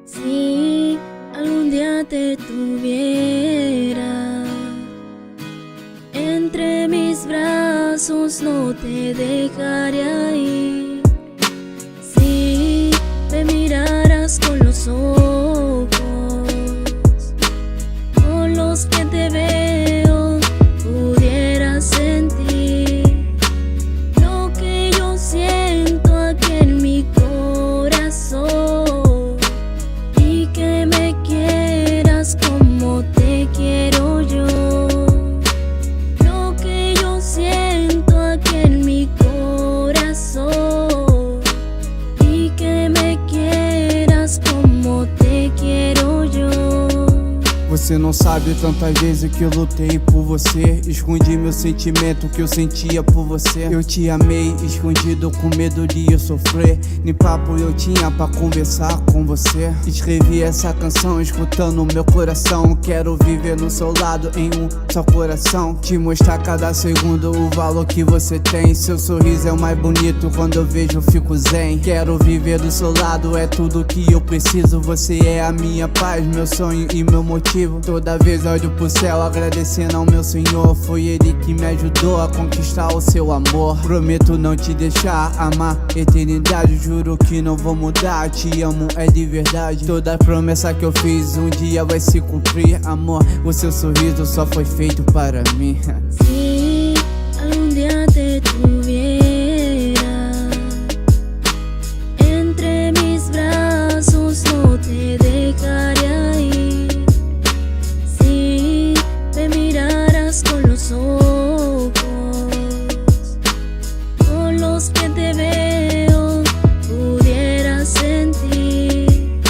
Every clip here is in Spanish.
Si algún día te tuviera entre mis brazos, no te dejaría ir. Si me miraras con los ojos con los que te veo, pudieras sentir lo que yo siento aquí en mi corazón, y que me quieras como te quiero yo. Lo que yo siento aquí en mi corazón, y que me quieras como te quiero yo. Você não sabe tantas vezes que eu lutei por você, escondi meu sentimento que eu sentia por você. Eu te amei escondido com medo de eu sofrer, nem papo eu tinha pra conversar com você. Escrevi essa canção escutando meu coração, quero viver no seu lado em um só coração, te mostrar cada segundo o valor que você tem. Seu sorriso é o mais bonito, quando eu vejo eu fico zen. Quero viver do seu lado, é tudo que eu preciso. Você é a minha paz, meu sonho e meu motivo. Toda vez olho pro céu agradecendo ao meu Senhor, foi Ele que me ajudou a conquistar o seu amor. Prometo não te deixar, amar eternidade, juro que não vou mudar. Te amo, é de verdade, toda promessa que eu fiz um dia vai se cumprir. Amor, o seu sorriso só foi feito para mim. Si algún día te tuviera entre mis brazos, no te dejaría ir. Si me miraras con los ojos con los que te veo, pudieras sentir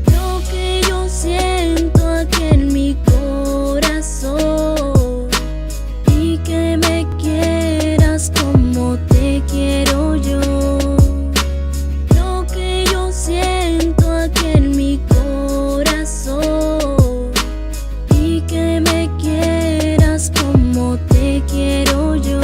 lo que yo siento aquí en mi corazón, y que me quieras como te quiero yo. Lo que yo siento aquí en mi corazón, y que me quieras como te quiero yo.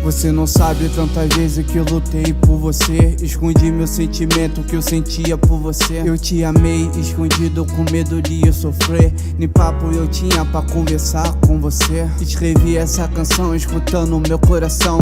Você não sabe tantas vezes que eu lutei por você, escondi meu sentimento que eu sentia por você. Eu te amei escondido com medo de eu sofrer, nem papo eu tinha pra conversar com você. Escrevi essa canção escutando meu coração,